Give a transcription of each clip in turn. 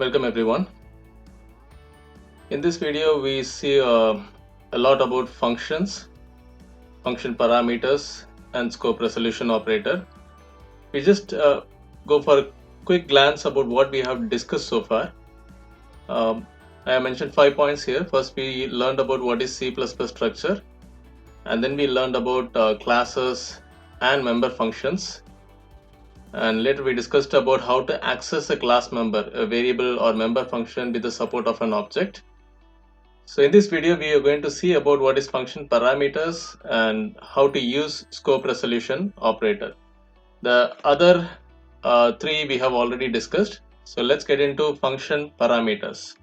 Welcome everyone. In this video we see a lot about functions, function parameters and scope resolution operator. We just go for a quick glance about what we have discussed so far. I have mentioned 5 points here. First we learned about what is C++ structure, and then we learned about classes and member functions, and later we discussed about how to access a class member, a variable or member function with the support of an object. So in this video, we are going to see about what is function parameters and how to use scope resolution operator. The other three we have already discussed. So let's get into function parameters.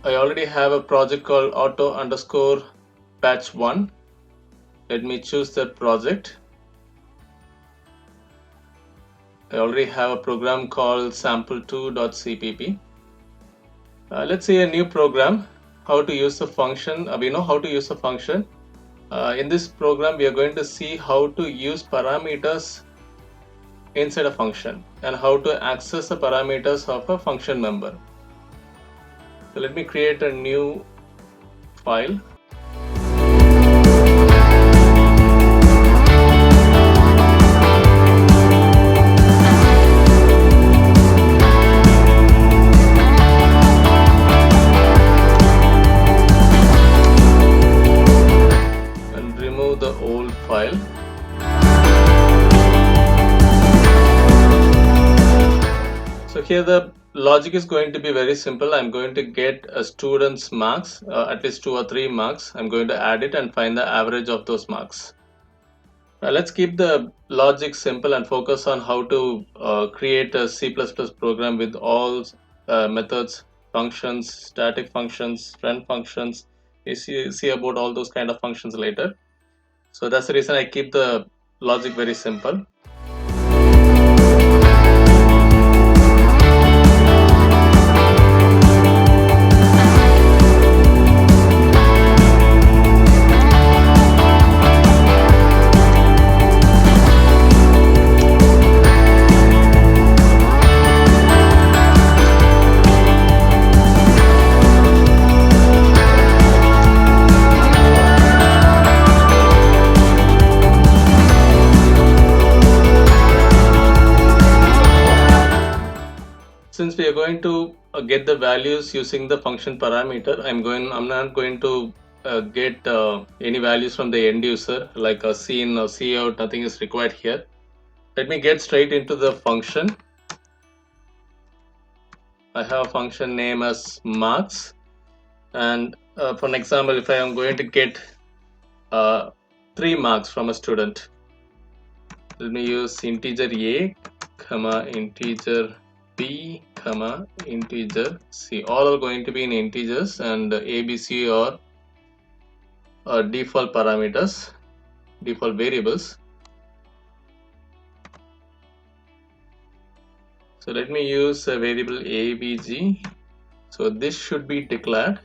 I already have a project called auto underscore patch 1. Let me choose that project. I already have a program called sample2.cpp. Let's see a new program, how to use the function. We know how to use the function. In this program, we are going to see how to use parameters inside a function and how to access the parameters of a function member. So let me create a new file. And remove the old file. So here the logic is going to be very simple. I'm going to get a student's marks, at least 2 or 3 marks. I'm going to add it and find the average of those marks. Let's keep the logic simple and focus on how to create a C++ program with all methods, functions, static functions, friend functions. We see about all those kind of functions later. So that's the reason I keep the logic very simple. Since we are going to get the values using the function parameter, I'm not going to get any values from the end user like a C in or C out. Nothing is required here. Let me get straight into the function. I have a function name as marks, and for an example, if I am going to get 3 marks from a student, let me use integer a comma integer b comma integer c. All are going to be in integers, and a, b, c are default parameters, default variables. So let me use a variable abg. So this should be declared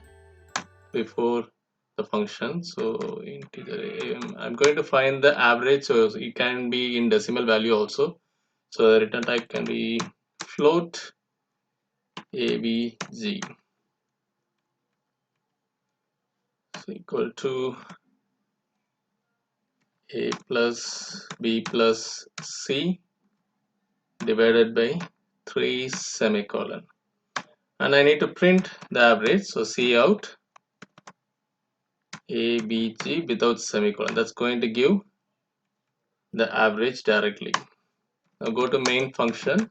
before the function. So integer I'm going to find the average, so it can be in decimal value also. So the return type can be float abg, so equal to a plus b plus c divided by 3 semicolon, and I need to print the average. So C out abg without semicolon. That's going to give the average directly. Now go to main function.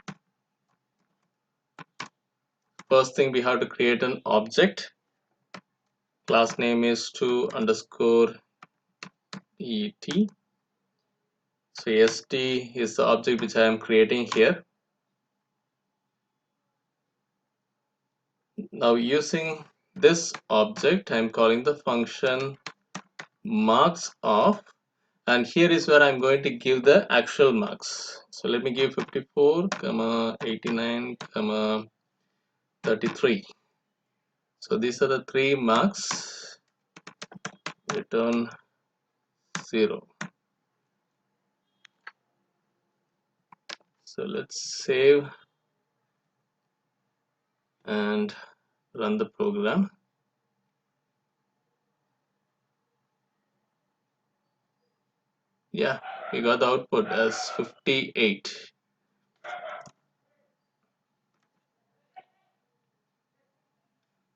First thing, we have to create an object. Class name is to underscore et. So st is the object which I am creating here. Now using this object, I am calling the function marks of, and here is where I'm going to give the actual marks. So let me give 54 comma 89 comma 33. So these are the 3 marks. Return 0. So let's save and run the program. Yeah, we got the output as 58.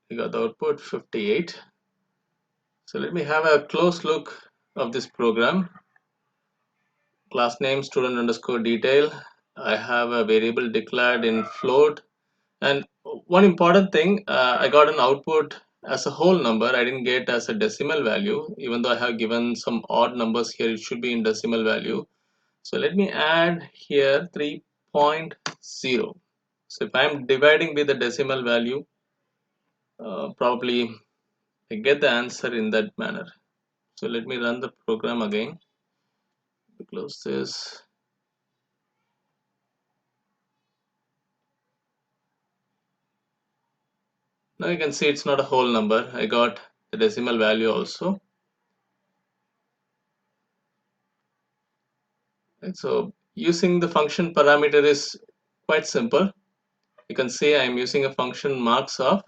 We got the output 58. So let me have a close look of this program. Class name student underscore detail. I have a variable declared in float, and one important thing, I got an output as a whole number. I didn't get as a decimal value. Even though I have given some odd numbers here, it should be in decimal value. So let me add here 3.0. So if I'm dividing with the decimal value, probably I get the answer in that manner. So let me run the program again. Close this. Now you can see it's not a whole number. I got the decimal value also. And so using the function parameter is quite simple. You can see I'm using a function marks of,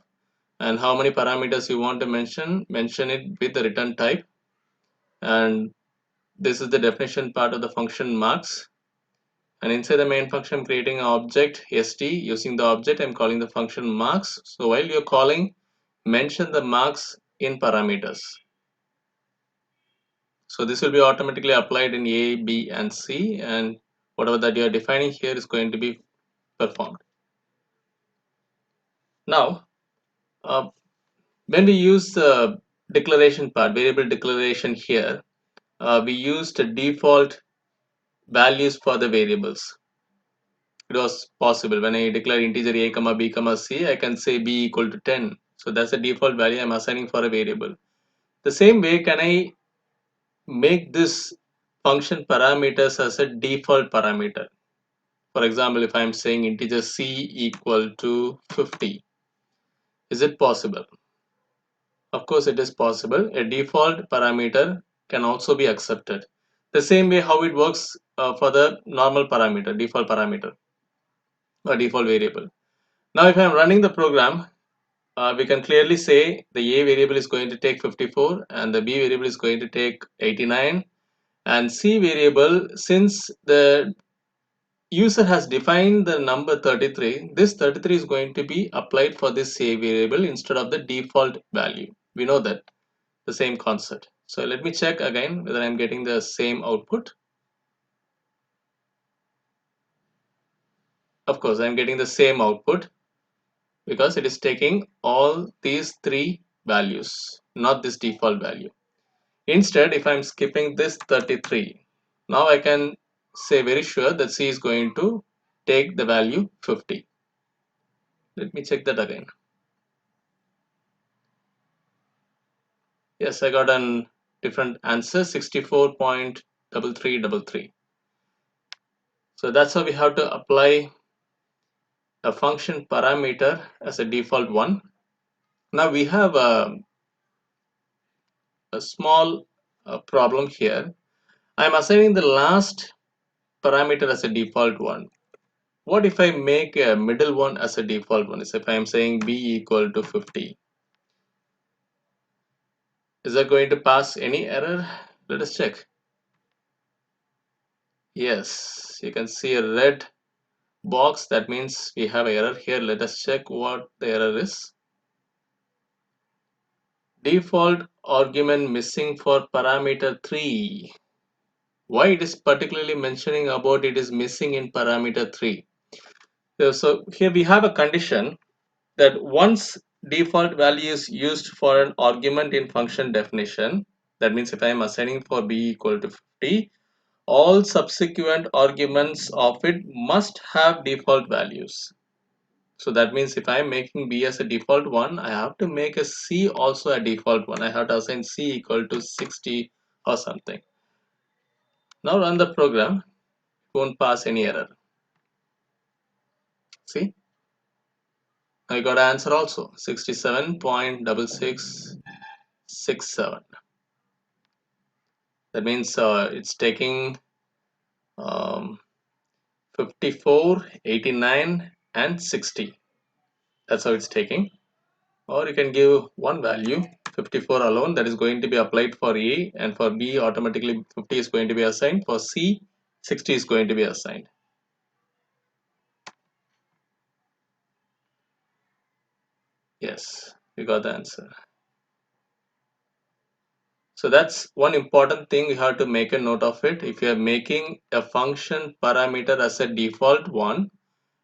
and how many parameters you want to mention it with the return type. And this is the definition part of the function marks. And inside the main function, I'm creating an object st. Using the object, I'm calling the function marks. So while you're calling, mention the marks in parameters. So this will be automatically applied in A, B, and C, and whatever that you are defining here is going to be performed. Now, when we use the declaration part, variable declaration here, we used default values for the variables. It was possible when I declare integer a comma b comma c, I can say b equal to 10. So that's the default value I'm assigning for a variable. The same way, can I make this function parameters as a default parameter? For example, if I'm saying integer c equal to 50, is it possible? Of course, it is possible. A default parameter can also be accepted. The same way how it works for the normal parameter, default parameter or default variable. Now, if I'm running the program, we can clearly say the a variable is going to take 54 and the b variable is going to take 89, and c variable, since the user has defined the number 33, this 33 is going to be applied for this a variable instead of the default value. We know that, the same concept. So let me check again whether I'm getting the same output. Of course, I'm getting the same output because it is taking all these 3 values, not this default value. Instead, if I'm skipping this 33, now I can say very sure that C is going to take the value 50. Let me check that again. Yes, I got a different answer, 64.3333. So that's how we have to apply a function parameter as a default one. Now we have a small problem here. I'm assigning the last parameter as a default one. What if I make a middle one as a default one? Is if I am saying b equal to 50. Is that going to pass any error? Let us check. Yes, you can see a red box. That means we have an error here. Let us check what the error is. Default argument missing for parameter 3. Why it is particularly mentioning about it is missing in parameter 3? So here we have a condition that once default value is used for an argument in function definition, that means if I am assigning for b equal to 50, all subsequent arguments of it must have default values. So that means if I'm making B as a default one, I have to make a C also a default one. I have to assign C equal to 60 or something. Now run the program, won't pass any error. See, now you got an answer also, 67.6667. That means it's taking um, 54, 89 and 60. That's how it's taking. Or you can give one value, 54 alone, that is going to be applied for A, and for B automatically 50 is going to be assigned. For C, 60 is going to be assigned. Yes, we got the answer. So that's one important thing, you have to make a note of it. If you are making a function parameter as a default one,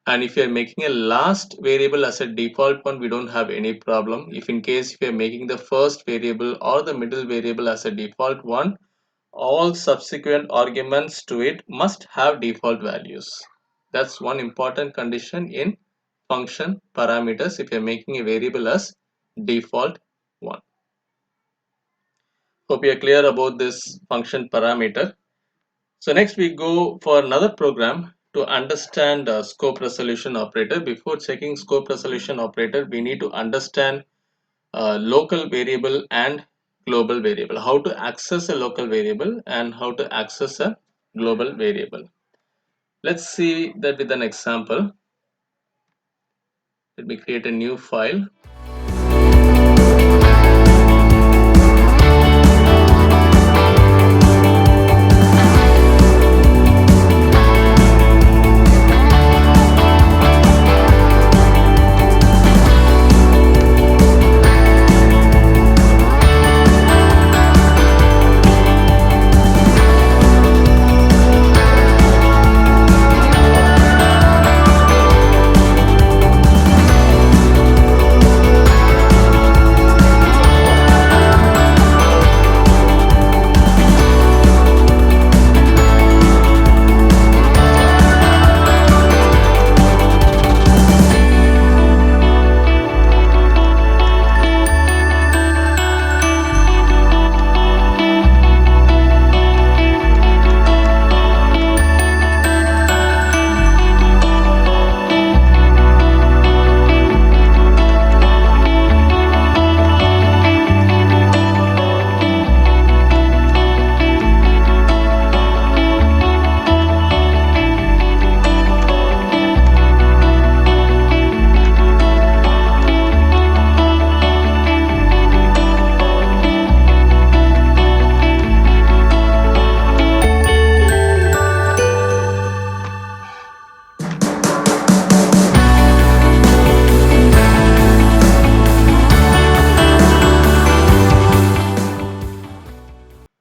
and if you are making a last variable as a default one, we don't have any problem. If in case if you are making the first variable or the middle variable as a default one, all subsequent arguments to it must have default values. That's one important condition in function parameters if you're making a variable as default one. Hope you're clear about this function parameter. So next we go for another program to understand scope resolution operator. Before checking scope resolution operator, we need to understand local variable and global variable, how to access a local variable and how to access a global variable. Let's see that with an example. Let me create a new file.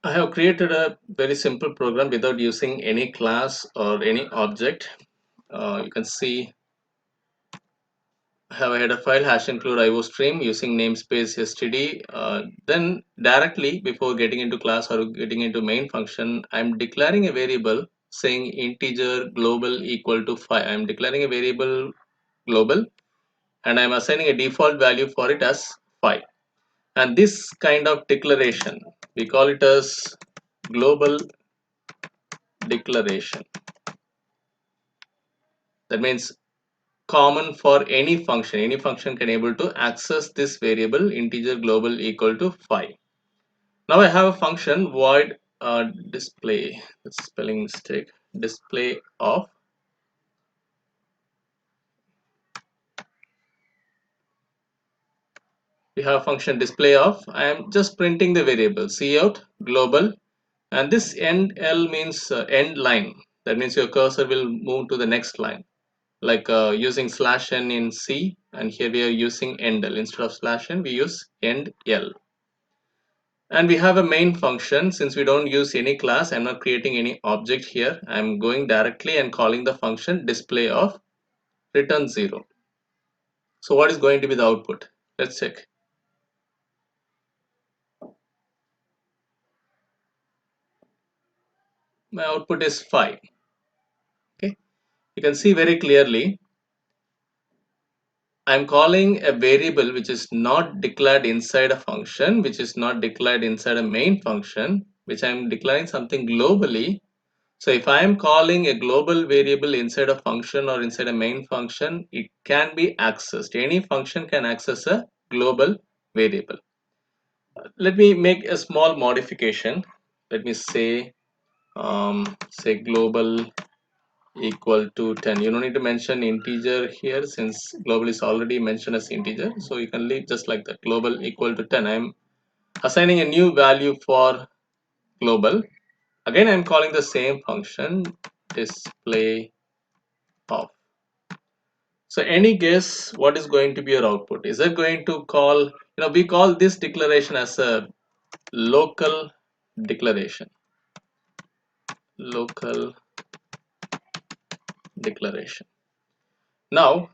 I have created a very simple program without using any class or any object. You can see I have a header file hash include iostream using namespace std. Then directly before getting into class or getting into main function, I'm declaring a variable saying integer global equal to 5. I'm declaring a variable global and I'm assigning a default value for it as 5. And this kind of declaration, we call it as global declaration. That means common for any function. Any function can able to access this variable integer global equal to 5. Now I have a function void display. That's spelling mistake. Display of. We have function display of. I am just printing the variable cout global, and this end L means end line. That means your cursor will move to the next line. Like using slash n in C, and here we are using end L. Instead of slash n, we use end L. And we have a main function. Since we don't use any class, I'm not creating any object here. I'm going directly and calling the function display of return 0. So what is going to be the output? Let's check. My output is 5. Okay, you can see very clearly I'm calling a variable which is not declared inside a function, which is not declared inside a main function, which I'm declaring something globally. So if I am calling a global variable inside a function or inside a main function, it can be accessed. Any function can access a global variable. Let me make a small modification. Let me say global equal to 10. You don't need to mention integer here since global is already mentioned as integer. So you can leave just like that, global equal to 10. I'm assigning a new value for global. Again, I'm calling the same function display of. So any guess what is going to be your output? Is it going to call, we call this declaration as a local declaration. Local declaration. Now,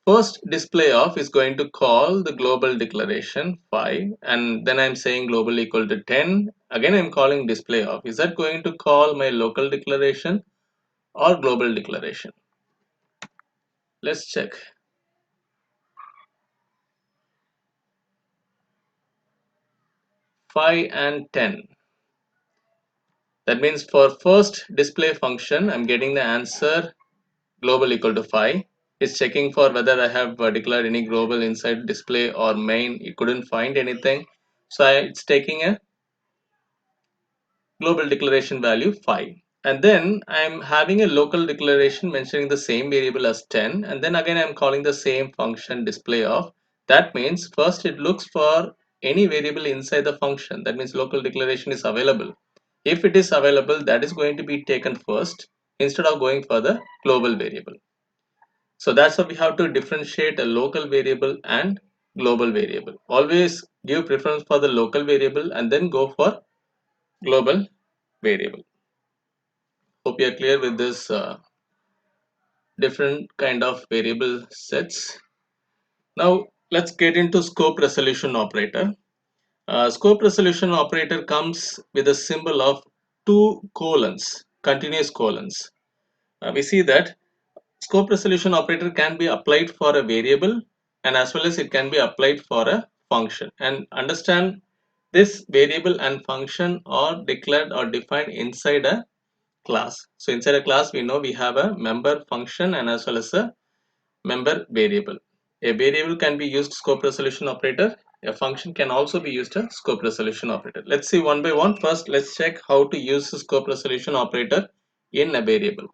first display of is going to call the global declaration 5, and then I'm saying global equal to 10. Again, I'm calling display of. Is that going to call my local declaration or global declaration? Let's check. 5 and 10. That means for first display function, I'm getting the answer global equal to 5. It's checking for whether I have declared any global inside display or main. It couldn't find anything. So it's taking a global declaration value 5. And then I'm having a local declaration mentioning the same variable as 10. And then again, I'm calling the same function display of. That means first it looks for any variable inside the function. That means local declaration is available. If it is available, that is going to be taken first instead of going for the global variable. So that's how we have to differentiate a local variable and global variable. Always give preference for the local variable and then go for global variable. Hope you are clear with this different kind of variable sets. Now let's get into scope resolution operator. Scope resolution operator comes with a symbol of two colons, continuous colons. We see that scope resolution operator can be applied for a variable and as well as it can be applied for a function. And understand this variable and function are declared or defined inside a class. So inside a class we know we have a member function and as well as a member variable. A variable can be used scope resolution operator. A function can also be used a scope resolution operator. Let's see one by one. First, let's check how to use the scope resolution operator in a variable.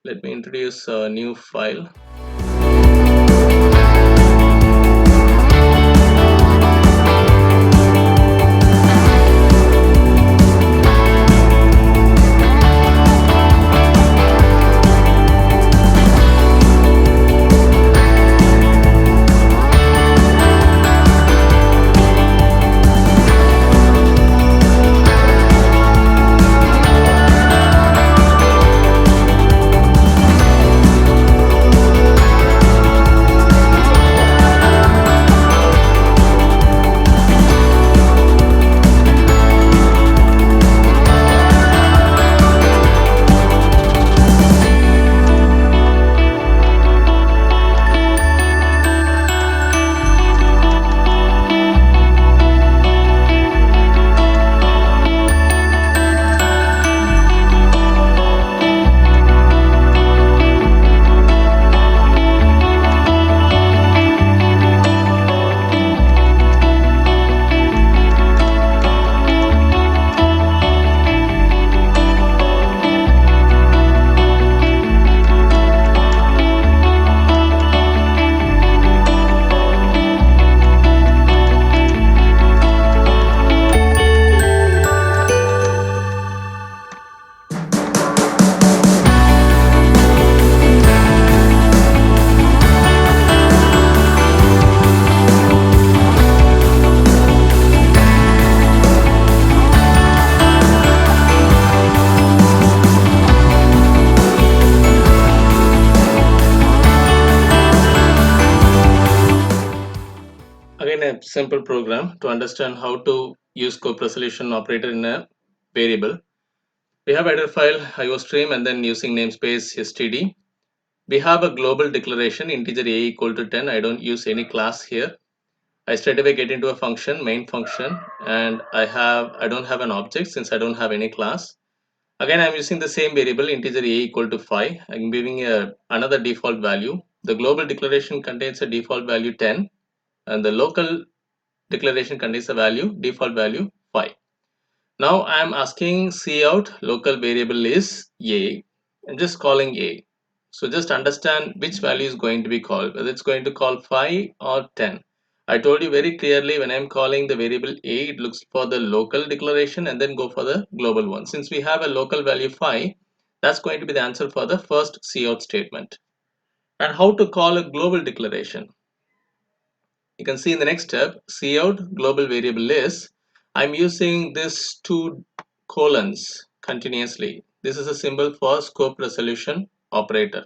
Let me introduce a new file. Again, a simple program to understand how to use scope resolution operator in a variable. We have header file iostream and then using namespace std. We have a global declaration integer a equal to 10. I don't use any class here. I straight away get into a function, main function, and I don't have an object since I don't have any class. Again, I'm using the same variable integer a equal to 5. I'm giving another default value. The global declaration contains a default value 10, and the local declaration contains a value default value 5. Now I'm asking cout local variable is a. I'm just calling a. So just understand which value is going to be called, whether it's going to call 5 or 10. I told you very clearly when I'm calling the variable a, it looks for the local declaration and then go for the global one. Since we have a local value 5, that's going to be the answer for the first cout statement. And how to call a global declaration? You can see in the next step, cout global variable list. I'm using this two colons continuously. This is a symbol for scope resolution operator.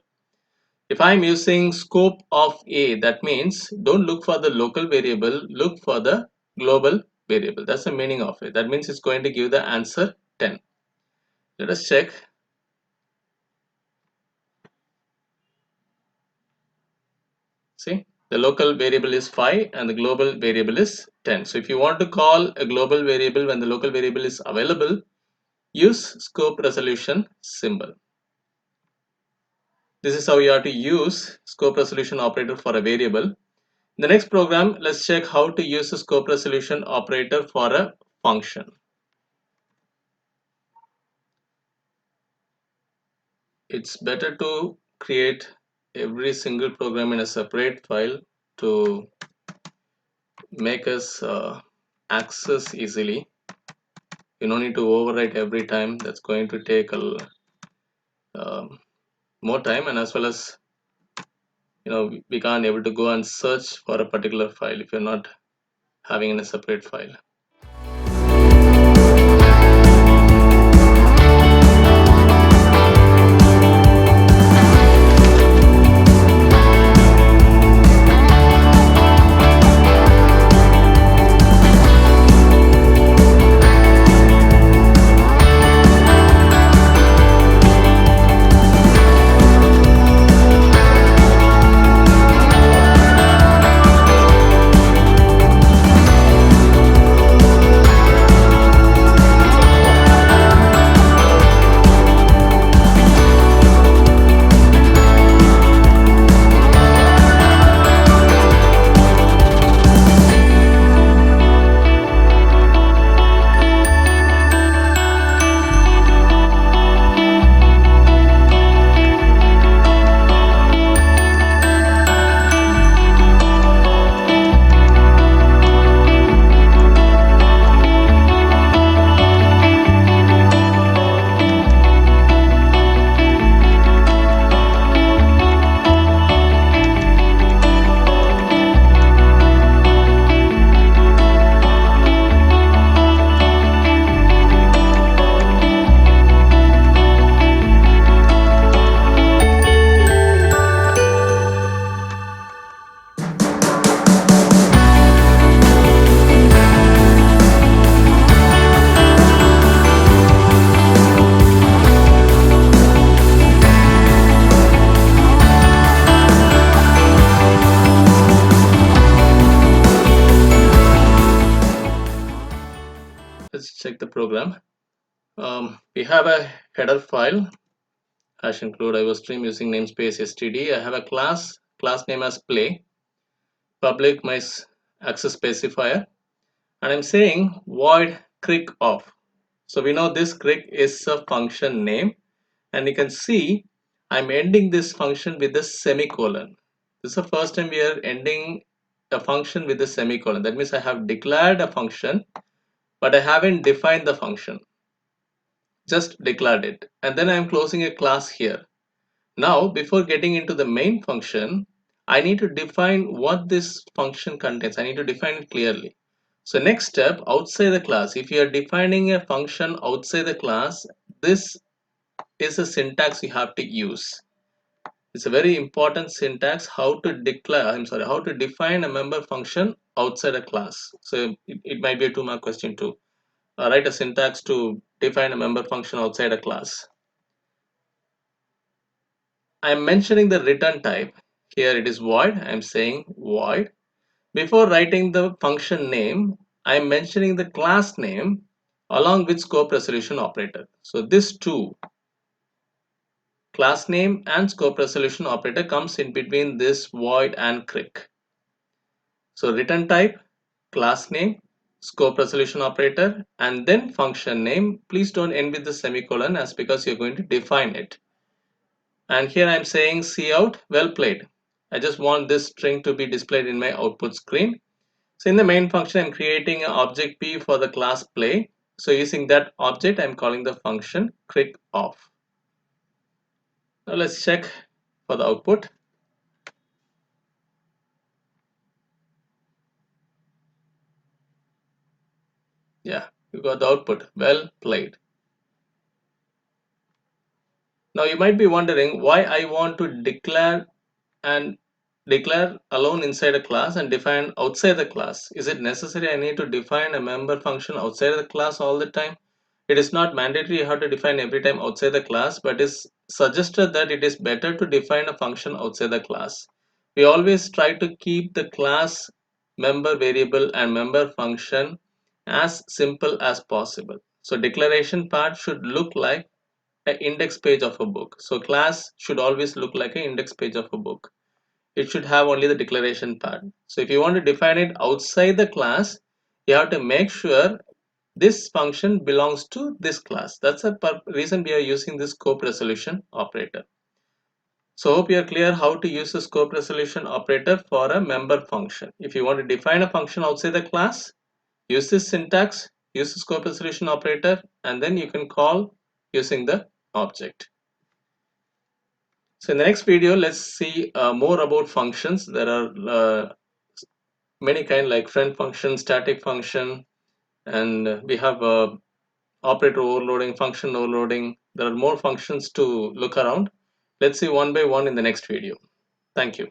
If I'm using scope of A, that means don't look for the local variable, look for the global variable. That's the meaning of it. That means it's going to give the answer 10. Let us check. See, the local variable is 5 and the global variable is 10. So if you want to call a global variable when the local variable is available, use scope resolution symbol. This is how you have to use scope resolution operator for a variable. In the next program, let's check how to use a scope resolution operator for a function. It's better to create every single program in a separate file to make us access easily. You don't need to overwrite every time. That's going to take more time, and as well as we can't able to go and search for a particular file if you're not having in a separate file. Let's check the program. We have a header file hash include iostream using namespace std. I have a class name as play, public my access specifier, and I'm saying void crick off. So we know this crick is a function name, and you can see I'm ending this function with a semicolon. This is the first time we are ending a function with a semicolon. That means I have declared a function, but I haven't defined the function. Just declared it, and then I'm closing a class here. Now before getting into the main function, I need to define what this function contains. I need to define it clearly. So next step, outside the class, if you are defining a function outside the class, this is a syntax you have to use. It's a very important syntax how to declare, how to define a member function outside a class. So it might be a 2-mark question too. Write a syntax to define a member function outside a class. I'm mentioning the return type. Here it is void. I'm saying void. Before writing the function name, I'm mentioning the class name along with scope resolution operator. So this two, class name and scope resolution operator, comes in between this void and crick. So return type, class name, scope resolution operator, and then function name. Please don't end with the semicolon, as because you're going to define it. And here I'm saying cout, well played. I just want this string to be displayed in my output screen. So in the main function, I'm creating an object P for the class play. So using that object, I'm calling the function crick off. Now let's check for the output. Yeah, you got the output, well played. Now you might be wondering why I want to and declare alone inside a class and define outside the class. Is it necessary I need to define a member function outside the class all the time? It is not mandatory you have to define every time outside the class, but it's suggested that it is better to define a function outside the class. We always try to keep the class, member variable and member function as simple as possible. So declaration part should look like an index page of a book. So class should always look like an index page of a book. It should have only the declaration part. So if you want to define it outside the class, you have to make sure this function belongs to this class. That's the reason we are using this scope resolution operator. So hope you are clear how to use the scope resolution operator for a member function. If you want to define a function outside the class, use this syntax, use the scope resolution operator, and then you can call using the object. So in the next video, let's see more about functions. There are many kind, like friend function, static function, and we have operator overloading, function overloading. There are more functions to look around. Let's see one by one in the next video. Thank you.